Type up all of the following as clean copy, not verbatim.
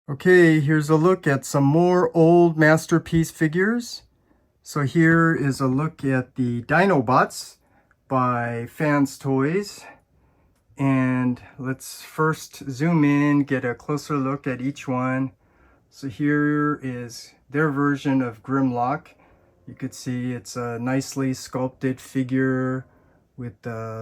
Okay, here's a look at some more old masterpiece figures. So here is a look at the Dinobots by FansToys. And let's first zoom in, get a closer look at each one. So here is their version of Grimlock. You could see it's a nicely sculpted figure with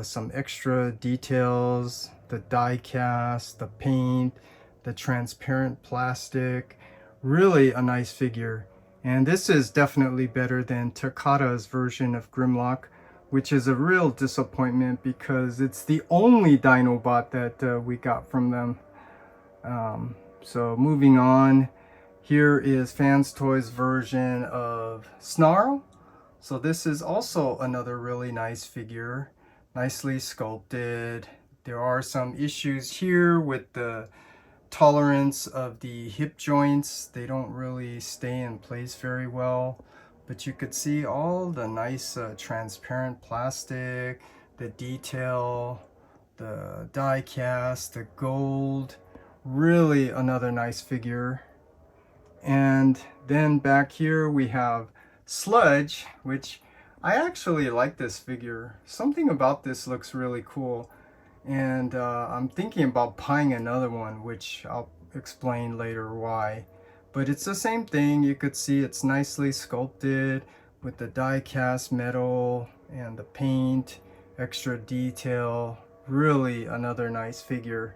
some extra details, the die cast, the paint, the transparent plastic. Really a nice figure. And this is definitely better than Takata's version of Grimlock, which is a real disappointment because it's the only Dinobot that we got from them. So moving on, here is FansToys version of Snarl. So this is also another really nice figure, nicely sculpted. There are some issues here with the tolerance of the hip joints. They don't really stay in place very well, but you could see all the nice transparent plastic, the detail, the die cast, the gold. Really another nice figure. And then back here we have Sludge, which I actually like this figure. Something about this looks really cool. And I'm thinking about buying another one, which I'll explain later why. But it's the same thing. You could see it's nicely sculpted with the die cast metal and the paint, extra detail. Really another nice figure.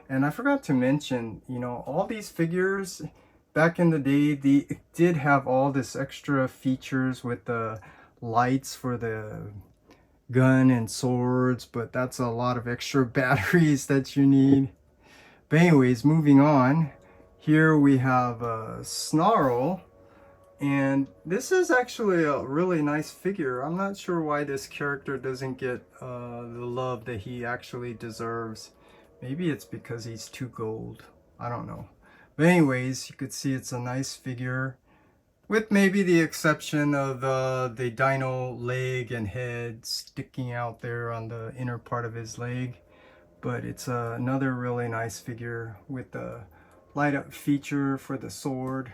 And I forgot to mention, you know, all these figures back in the day, they did have all this extra features with the lights for the gun and swords, but that's a lot of extra batteries that you need. But anyways, moving on, here we have Snarl, and this is actually a really nice figure. I'm not sure why this character doesn't get the love that he actually deserves. Maybe it's because he's too gold, I don't know. But anyways, you could see it's a nice figure, with maybe the exception of the dino leg and head sticking out there on the inner part of his leg. But it's another really nice figure with the light up feature for the sword.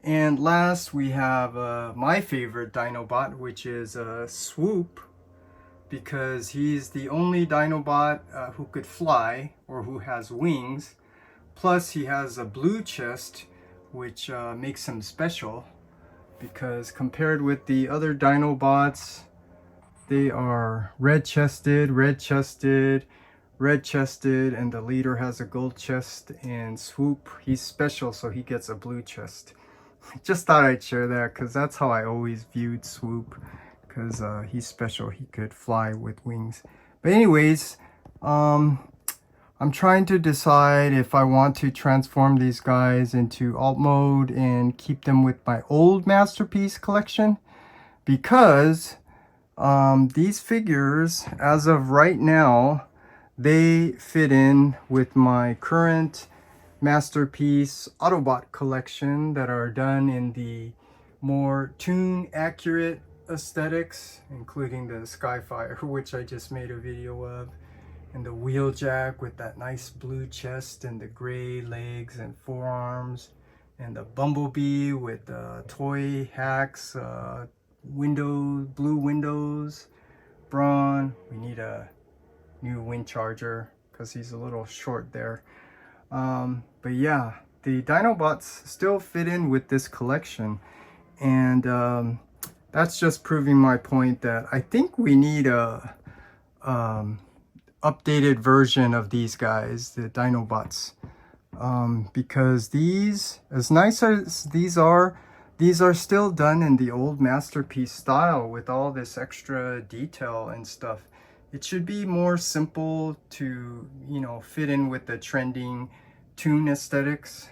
And last we have my favorite Dinobot, which is Swoop, because he's the only Dinobot who could fly or who has wings. Plus he has a blue chest, which makes him special, because compared with the other Dinobots, they are red-chested, and the leader has a gold chest, and Swoop, he's special, so he gets a blue chest. Just thought I'd share that because that's how I always viewed Swoop, because he's special, he could fly with wings. But anyways, I'm trying to decide if I want to transform these guys into alt mode and keep them with my old masterpiece collection, because these figures, as of right now, they fit in with my current masterpiece Autobot collection that are done in the more toon accurate aesthetics, including the Skyfire, which I just made a video of, and the Wheeljack with that nice blue chest and the gray legs and forearms, and the Bumblebee with the toy hacks, blue windows, brawn. We need a new wind charger because he's a little short there. But yeah, the Dinobots still fit in with this collection, and that's just proving my point that I think we need a updated version of these guys, the Dinobots, because these, as nice as these are still done in the old masterpiece style with all this extra detail and stuff. It should be more simple to, you know, fit in with the trending toon aesthetics,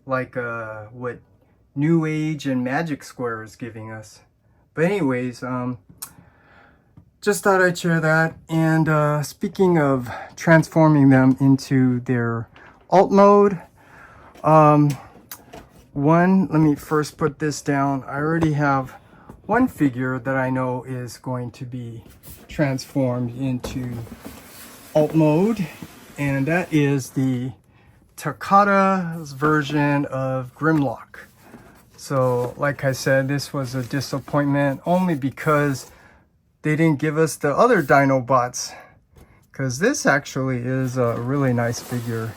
like what New Age and Magic Square is giving us. But anyways, just thought I'd share that. And speaking of transforming them into their alt mode, let me first put this down. I already have one figure that I know is going to be transformed into alt mode, and that is the Takata's version of Grimlock. So like I said, this was a disappointment only because they didn't give us the other Dinobots, because this actually is a really nice figure.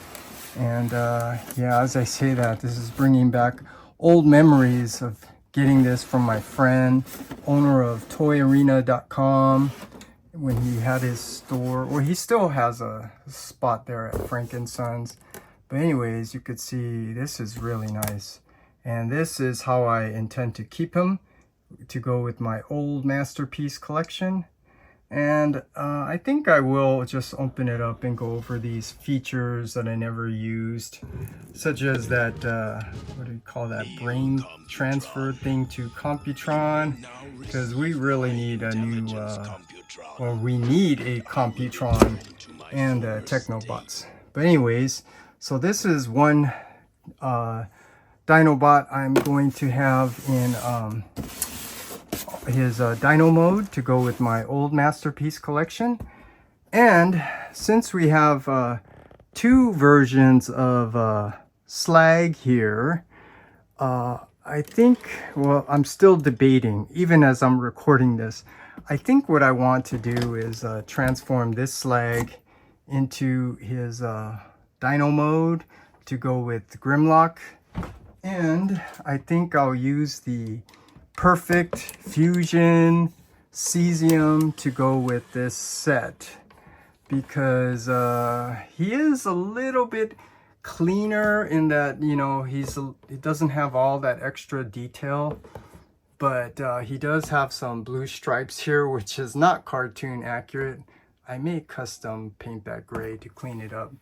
And yeah, as I say that, this is bringing back old memories of getting this from my friend, owner of toyarena.com, when he had his store. Well, he still has a spot there at Frank & Sons. But anyways, you could see this is really nice. And this is how I intend to keep him, to go with my old masterpiece collection. And I think I will just open it up and go over these features that I never used, such as that, what do you call that, brain transfer thing to Computron, because we really need a new, well, we need a Computron and Technobots. But anyways, so this is one Dinobot I'm going to have in his Dino mode to go with my old masterpiece collection. And since we have two versions of Slag here, I think, well, I'm still debating, even as I'm recording this. I think what I want to do is transform this Slag into his Dino mode to go with Grimlock. And I think I'll use the Perfect Fusion Cesium to go with this set, because he is a little bit cleaner in that, you know, he doesn't have all that extra detail, but he does have some blue stripes here, which is not cartoon accurate. I may custom paint that gray to clean it up.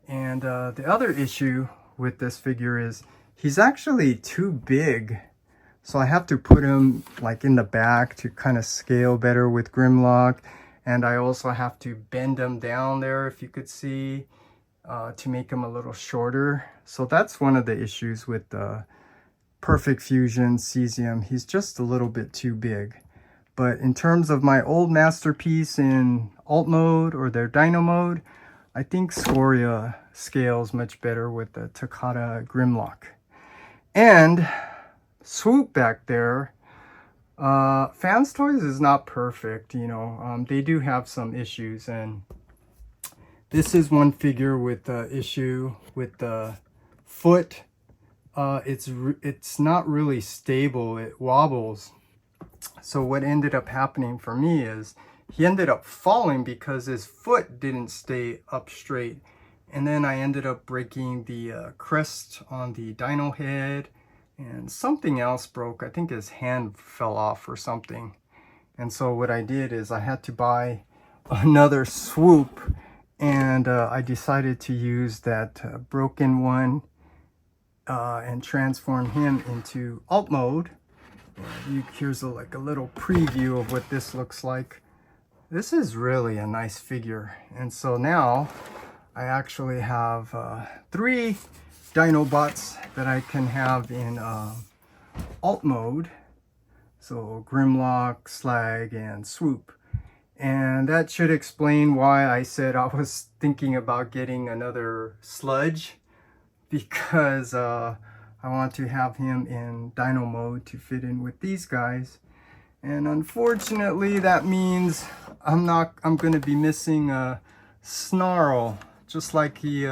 And the other issue with this figure is he's actually too big. So I have to put him like in the back to kind of scale better with Grimlock. And I also have to bend him down there, if you could see, to make him a little shorter. So that's one of the issues with the Perfect Fusion Cesium. He's just a little bit too big. But in terms of my old masterpiece in alt mode or their Dino mode, I think Scoria scales much better with the Takata Grimlock. And Swoop back there, FansToys is not perfect, you know. They do have some issues, and this is one figure with the issue with the foot. It's not really stable, it wobbles. So what ended up happening for me is he ended up falling because his foot didn't stay up straight. And then I ended up breaking the crest on the dino head, and something else broke. I think his hand fell off or something. And so what I did is I had to buy another Swoop, and I decided to use that broken one and transform him into alt mode. Here's like a little preview of what this looks like. This is really a nice figure. And so now I actually have 3 Dinobots that I can have in alt mode. So Grimlock, Slag, and Swoop. And that should explain why I said I was thinking about getting another Sludge, because I want to have him in Dino mode to fit in with these guys. And unfortunately that means I'm going to be missing a Snarl, just like he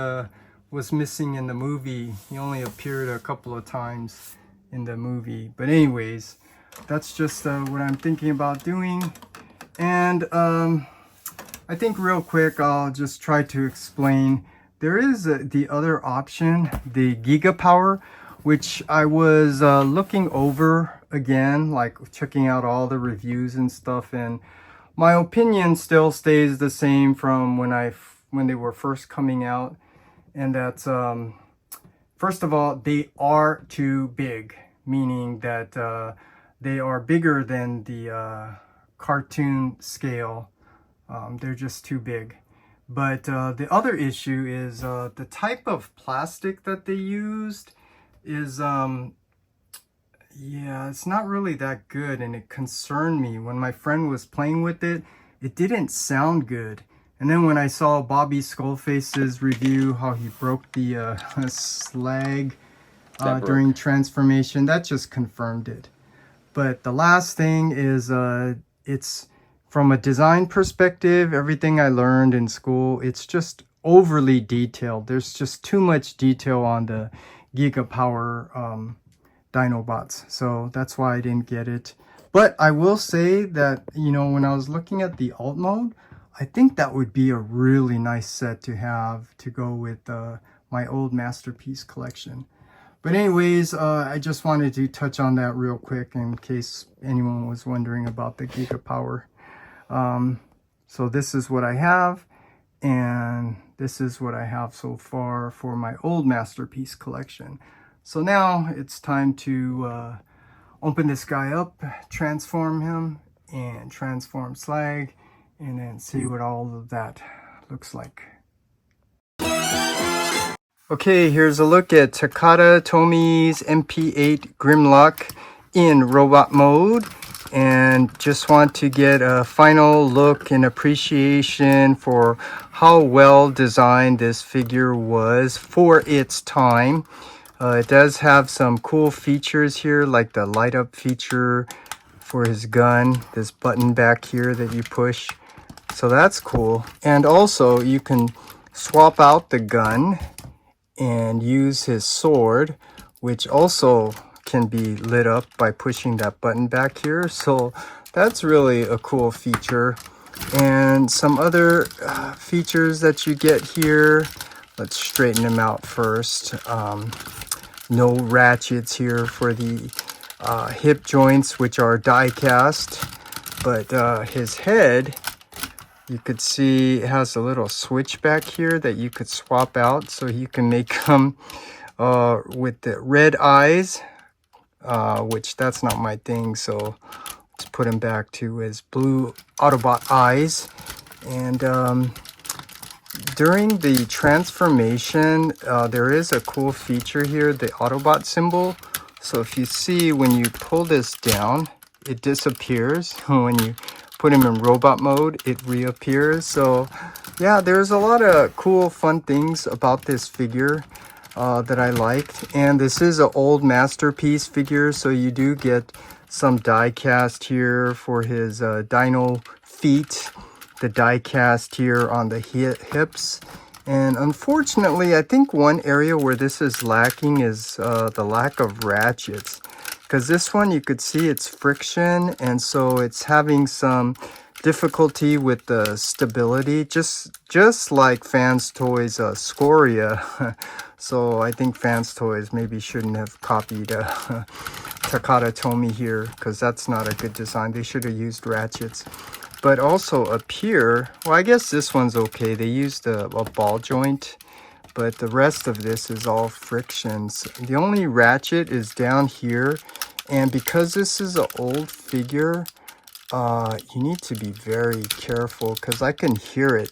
was missing in the movie. He only appeared a couple of times in the movie. But anyways, that's just what I'm thinking about doing. And I think real quick I'll just try to explain. There is the other option, the Giga Power, which I was looking over again, like checking out all the reviews and stuff, and my opinion still stays the same from when they were first coming out. And that's first of all, they are too big, meaning that they are bigger than the cartoon scale. They're just too big. But the other issue is the type of plastic that they used is yeah, it's not really that good, and it concerned me when my friend was playing with it. It didn't sound good, And then when I saw Bobby Skullface's review, how he broke the slag during transformation, that just confirmed it. But the last thing is, it's from a design perspective, everything I learned in school, it's just overly detailed. There's just too much detail on the Gigapower Dinobots. So that's why I didn't get it. But I will say that, you know, when I was looking at the alt mode, I think that would be a really nice set to have to go with my old Masterpiece collection. But anyways, I just wanted to touch on that real quick in case anyone was wondering about the Gigapower. So this is what I have, and this is what I have so far for my old Masterpiece collection. So now it's time to open this guy up, transform him, and transform Slag, and then see what all of that looks like. Okay, here's a look at Takata Tomi's MP-8 Grimlock in robot mode, and just want to get a final look and appreciation for how well designed this figure was for its time. It does have some cool features here, like the light up feature for his gun, this button back here that you push, so that's cool. And also you can swap out the gun and use his sword, which also can be lit up by pushing that button back here. So that's really a cool feature. And some other features that you get here, let's straighten them out first. No ratchets here for the hip joints, which are die cast, but his head, you could see it has a little switch back here that you could swap out, so you can make him with the red eyes, which that's not my thing, so let's put him back to his blue Autobot eyes. And during the transformation, there is a cool feature here, the Autobot symbol. So if you see, when you pull this down, it disappears. When you put him in robot mode, it reappears. So yeah, there's a lot of cool, fun things about this figure that I liked. And this is an old Masterpiece figure, so you do get some die cast here for his dino feet, the die cast here on the hips. And unfortunately, I think one area where this is lacking is the lack of ratchets. Because this one, you could see it's friction, and so it's having some difficulty with the stability, just like FansToys Scoria. So I think FansToys maybe shouldn't have copied Takata Tomy here, because that's not a good design. They should have used ratchets. But also up here, well, I guess this one's okay. They used a ball joint, but the rest of this is all frictions. The only ratchet is down here, and because this is an old figure, you need to be very careful, because I can hear it.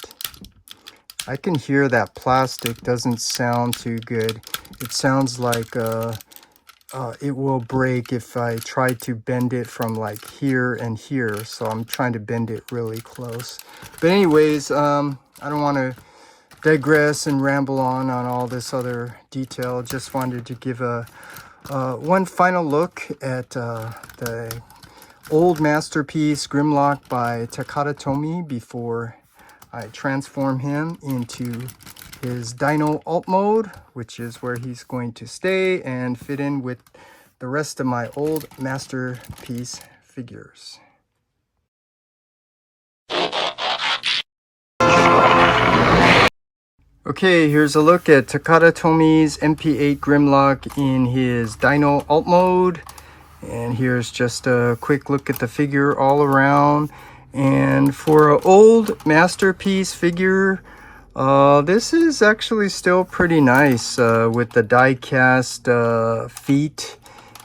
I can hear that plastic doesn't sound too good. It sounds like it will break if I try to bend it from like here and here. So I'm trying to bend it really close. But anyways, I don't want to digress and ramble on all this other detail. Just wanted to give a one final look at the old Masterpiece Grimlock by Takata Tomy before I transform him into his Dino alt mode, which is where he's going to stay and fit in with the rest of my old Masterpiece figures. Okay, here's a look at Takata Tomi's MP-8 Grimlock in his Dino alt mode. And here's just a quick look at the figure all around. And for an old Masterpiece figure, this is actually still pretty nice with the die cast feet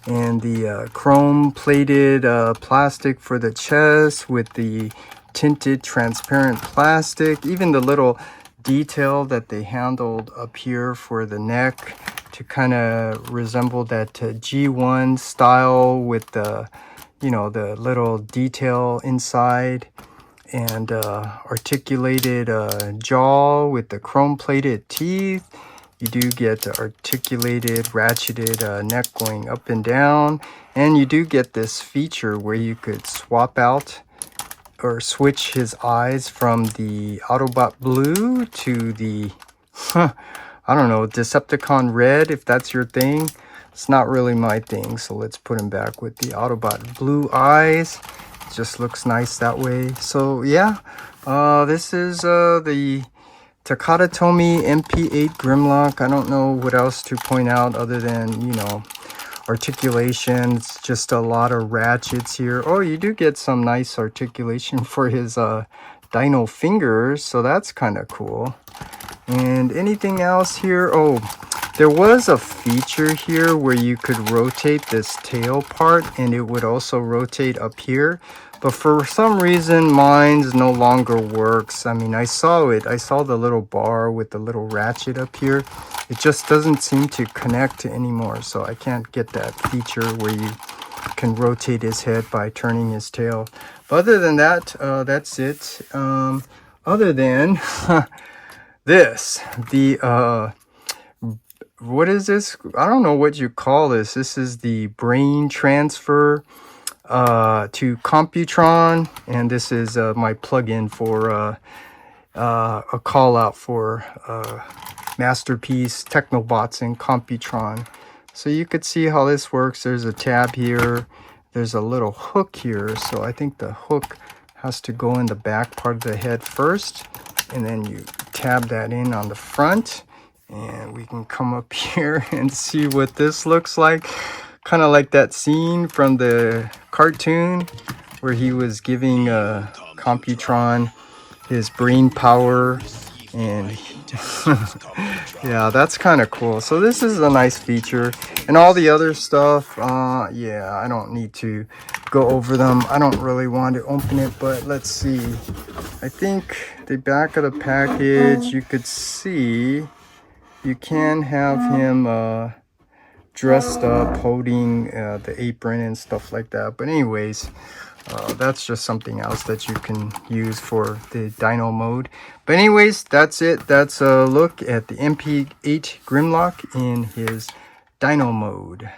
and the chrome plated plastic for the chest with the tinted transparent plastic. Even the little detail that they handled up here for the neck to kind of resemble that G1 style with the, you know, the little detail inside. and articulated jaw with the chrome-plated teeth. You do get the articulated, ratcheted neck going up and down. And you do get this feature where you could swap out or switch his eyes from the Autobot blue to the, I don't know, Decepticon red, if that's your thing. It's not really my thing, so let's put him back with the Autobot blue eyes. It just looks nice that way. So yeah, this is the Takata Tomy MP-8 Grimlock. I don't know what else to point out other than, you know, articulation. It's just a lot of ratchets here. Oh, you do get some nice articulation for his dino fingers, so that's kind of cool. And anything else here? Oh, there was a feature here where you could rotate this tail part and it would also rotate up here. But for some reason, mine's no longer works. I mean, I saw it. I saw the little bar with the little ratchet up here. It just doesn't seem to connect anymore. So I can't get that feature where you can rotate his head by turning his tail. But other than that, that's it. Other than this, the what is this? I don't know what you call this. This is the brain transfer to Computron, and this is my plugin for a call out for Masterpiece, Technobots, and Computron. So you could see how this works. There's a tab here. There's a little hook here. So I think the hook has to go in the back part of the head first, and then you tab that in on the front. And we can come up here and see what this looks like. Kind of like that scene from the cartoon where he was giving Computron his brain power. And yeah, that's kind of cool. So this is a nice feature. And all the other stuff, yeah, I don't need to go over them. I don't really want to open it, but let's see. I think the back of the package, you could see you can have him dressed up holding the apron and stuff like that. But anyways, that's just something else that you can use for the dino mode. But anyways, that's it. That's a look at the MP-8 Grimlock in his dino mode.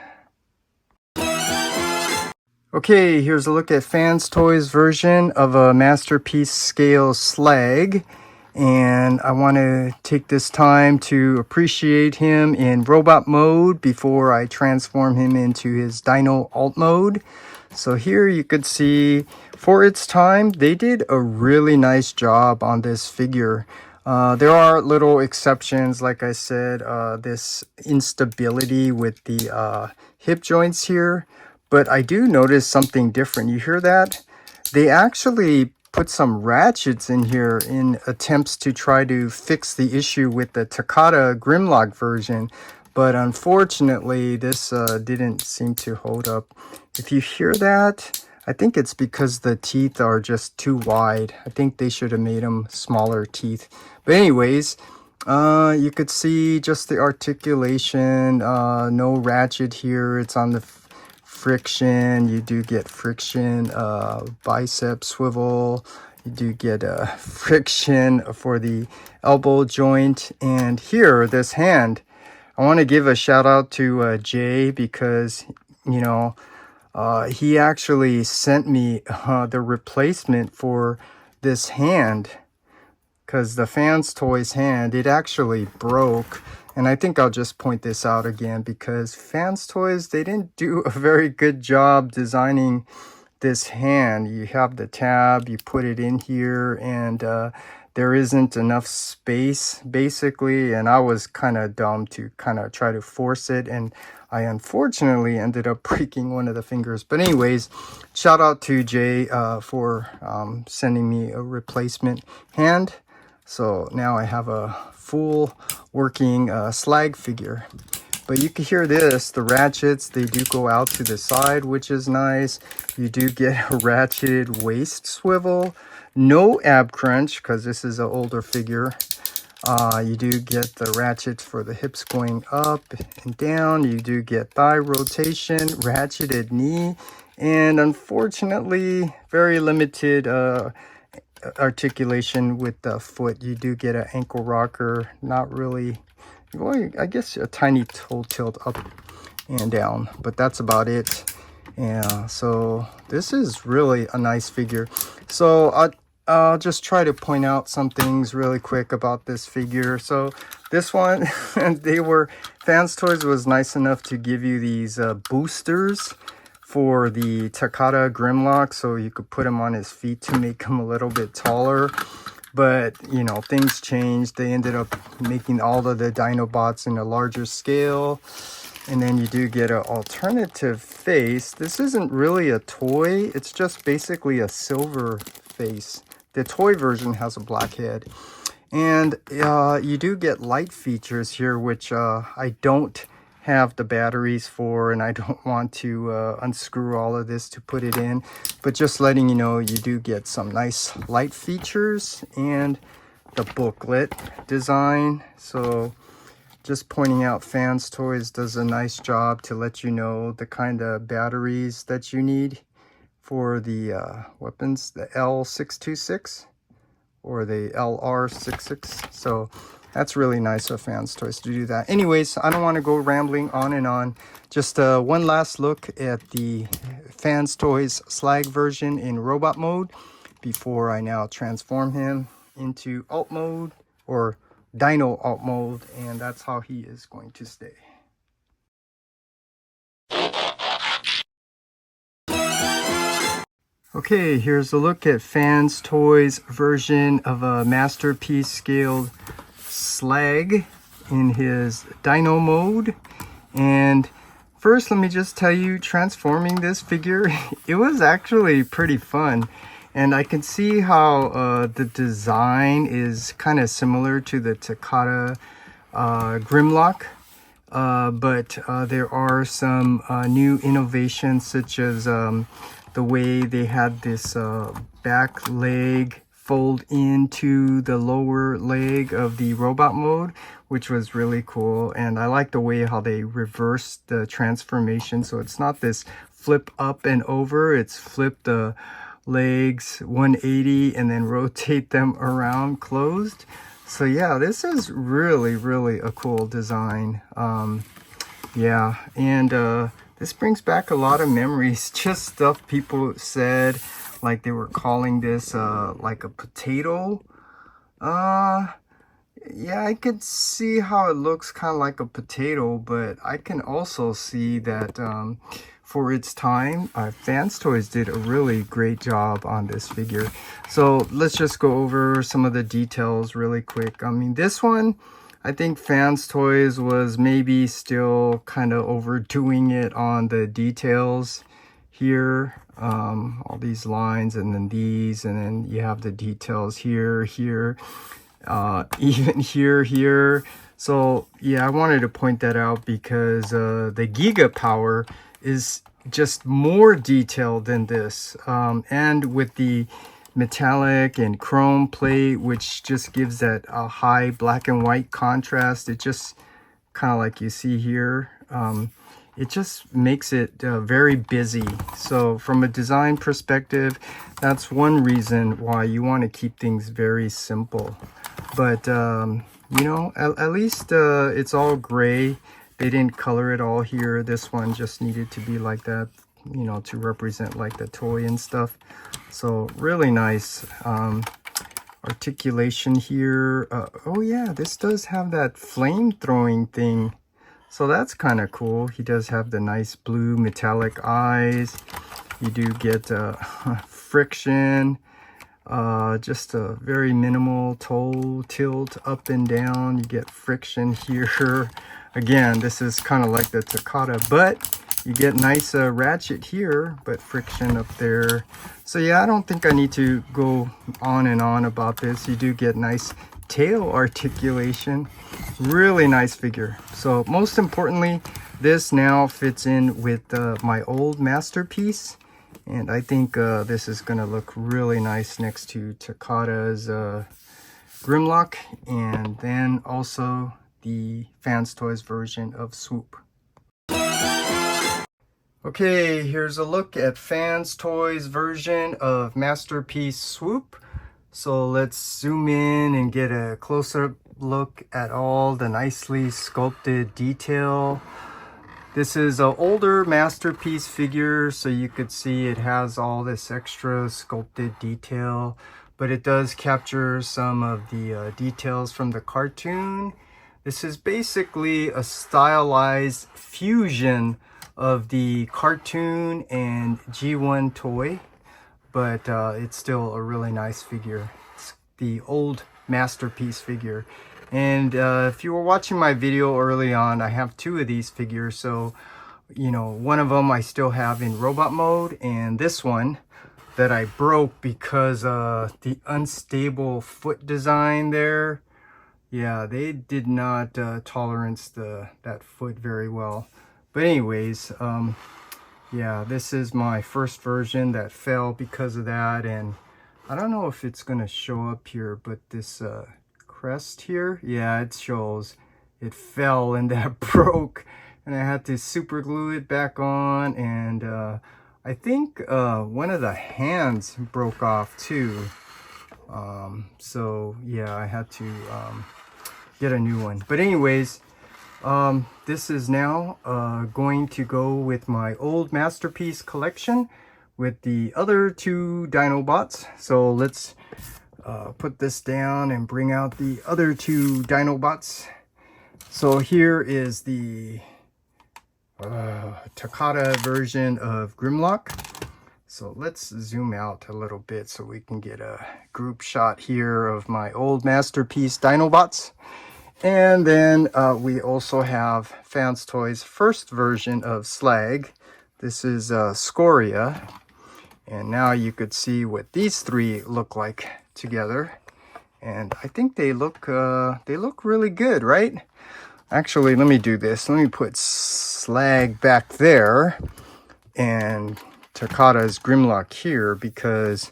Okay, here's a look at FansToys version of a Masterpiece scale slag. And I want to take this time to appreciate him in robot mode before I transform him into his dino alt mode. So here you could see, for its time, they did a really nice job on this figure. There are little exceptions, like I said, this instability with the hip joints here. But I do notice something different. You hear that? They actually put some ratchets in here in attempts to try to fix the issue with the Takata Grimlock version. But unfortunately, this didn't seem to hold up. If you hear that, I think it's because the teeth are just too wide. I think they should have made them smaller teeth. But anyways, you could see just the articulation, no ratchet here. It's on the friction. You do get friction, bicep swivel. You do get friction for the elbow joint. And here, this hand, I want to give a shout out to Jay, because, you know, he actually sent me the replacement for this hand, because the FansToys hand, it actually broke. And I think I'll just point this out again, because FansToys, they didn't do a very good job designing this hand. You have the tab, you put it in here, and there isn't enough space, basically. And I was kind of dumb to kind of try to force it, and I unfortunately ended up breaking one of the fingers. But anyways, shout out to Jay for sending me a replacement hand. So now I have a full working slag figure. But you can hear this, the ratchets, they do go out to the side, which is nice. You do get a ratcheted waist swivel. No ab crunch, because this is an older figure. You do get the ratchets for the hips going up and down. You do get thigh rotation, ratcheted knee, and unfortunately, very limited articulation with the foot. You do get an ankle rocker, not really, well, I guess a tiny toe tilt up and down, but that's about it. Yeah, so this is really a nice figure. So I'll just try to point out some things really quick about this figure. So this one, FansToys was nice enough to give you these boosters for the Takata Grimlock, so you could put him on his feet to make him a little bit taller. But, you know, things changed. They ended up making all of the Dinobots in a larger scale. And then you do get an alternative face. This isn't really a toy. It's just basically a silver face. The toy version has a black head. And you do get light features here, which I don't have the batteries for, and I don't want to unscrew all of this to put it in. But just letting you know, you do get some nice light features and the booklet design. So just pointing out, FansToys does a nice job to let you know the kind of batteries that you need for the weapons, the L626 or the LR66. So that's really nice of FansToys to do that. Anyways, I don't want to go rambling on and on. Just one last look at the FansToys Slag version in robot mode before I now transform him into alt mode, or Dino alt mode, and that's how he is going to stay. Okay, here's a look at FansToys version of a Masterpiece scaled Slag in his Dino mode. And first, let me just tell you, transforming this figure, it was actually pretty fun. And I can see how the design is kind of similar to the Takata Grimlock. But there are some new innovations, such as the way they had this back leg fold into the lower leg of the robot mode, which was really cool. And I like the way how they reversed the transformation. So it's not this flip up and over, it's flip the legs 180 and then rotate them around closed. So yeah, this is really a cool design. Yeah, and this brings back a lot of memories, just stuff people said, like they were calling this like a potato. Yeah, I could see how it looks kind of like a potato, but I can also see that for its time, FansToys did a really great job on this figure. So let's just go over some of the details really quick. I mean, this one, I think FansToys was maybe still kind of overdoing it on the details here. All these lines, and then these, and then you have the details here, even here. So yeah, I wanted to point that out because the Giga Power is just more detailed than this, and with the metallic and chrome plate, which just gives that high black and white contrast. It just kind of like you see here, it just makes it very busy. So from a design perspective, that's one reason why you want to keep things very simple. But you know, at least it's all gray. They didn't color it all here. This one just needed to be like that, you know, to represent like the toy and stuff. So really nice articulation here. Oh yeah, this does have that flame throwing thing, so that's kind of cool. He does have the nice blue metallic eyes. You do get friction, just a very minimal toe tilt up and down. You get friction here. Again, this is kind of like the Takata, but you get nice ratchet here, but friction up there. So yeah, I don't think I need to go on and on about this. You do get nice tail articulation. Really nice figure. So most importantly, this now fits in with my old Masterpiece. And I think this is going to look really nice next to Takata's Grimlock, and then also the FansToys version of Swoop. Okay, here's a look at FansToys version of Masterpiece Swoop. So let's zoom in and get a closer look at all the nicely sculpted detail. This is an older masterpiece figure, so you could see it has all this extra sculpted detail, but it does capture some of the details from the cartoon. This is basically a stylized fusion of the cartoon and G1 toy, but it's still a really nice figure. It's the old masterpiece figure. And if you were watching my video early on, I have two of these figures. So, you know, one of them I still have in robot mode, and this one that I broke because the unstable foot design there, yeah, they did not tolerance that foot very well. But anyways, yeah, this is my first version that fell because of that, and I don't know if it's gonna show up here, but this crest here, yeah, it shows it fell and that broke, and I had to super glue it back on, and I think one of the hands broke off too. So yeah, I had to get a new one. But anyways, this is now going to go with my old masterpiece collection with the other two Dinobots. So let's put this down and bring out the other two Dinobots. So here is the Takata version of Grimlock. So let's zoom out a little bit so we can get a group shot here of my old masterpiece Dinobots. And then we also have FansToys' first version of Slag. This is Scoria. And now you could see what these three look like together. And I think they look really good, right? Actually, let me do this. Let me put Slag back there and Takata's Grimlock here, because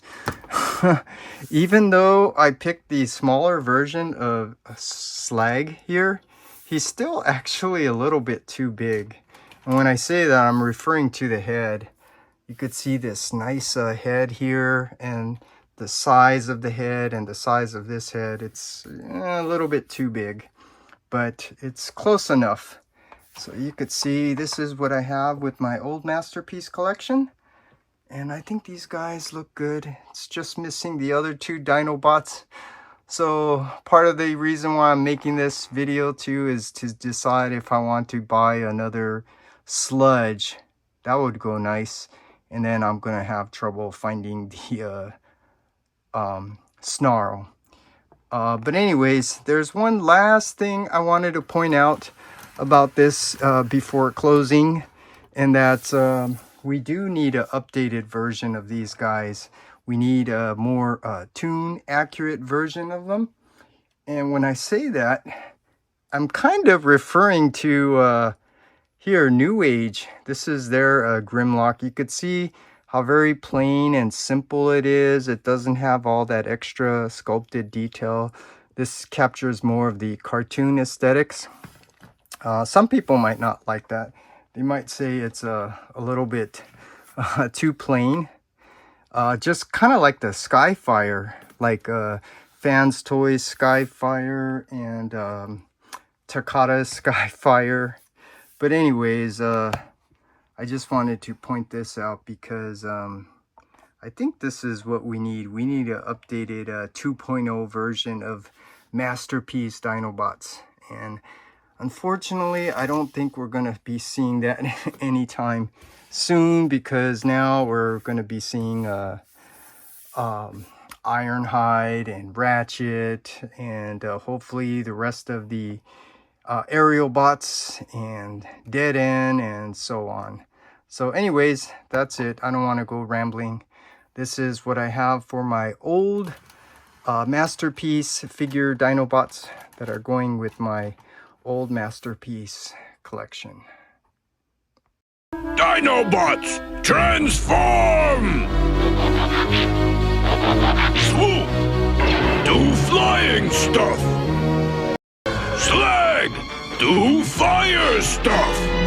even though I picked the smaller version of Slag here, he's still actually a little bit too big. And when I say that, I'm referring to the head. You could see this nice head here, and the size of the head and the size of this head, it's a little bit too big, but it's close enough. So you could see this is what I have with my old masterpiece collection. And I think these guys look good. It's just missing the other two Dinobots. So part of the reason why I'm making this video too is to decide if I want to buy another Sludge. That would go nice. And then I'm gonna have trouble finding the Snarl. But anyways, there's one last thing I wanted to point out about this before closing, and that's we do need an updated version of these guys. We need a more tune accurate version of them. And when I say that, I'm kind of referring to here, New Age. This is their Grimlock. You could see how very plain and simple it is. It doesn't have all that extra sculpted detail. This captures more of the cartoon aesthetics. Some people might not like that. They might say it's a little bit too plain. Just kind of like the Skyfire, like FansToys Skyfire and Takata Skyfire. But anyways, I just wanted to point this out because I think this is what we need. We need an updated 2.0 version of Masterpiece Dinobots. And unfortunately, I don't think we're going to be seeing that anytime soon, because now we're going to be seeing Ironhide and Ratchet and hopefully the rest of the aerial bots and Dead End and so on. So anyways, that's it. I don't want to go rambling. This is what I have for my old masterpiece figure Dinobots that are going with my old masterpiece collection. Dinobots, transform! Swoop! Do flying stuff! Slag! Do fire stuff!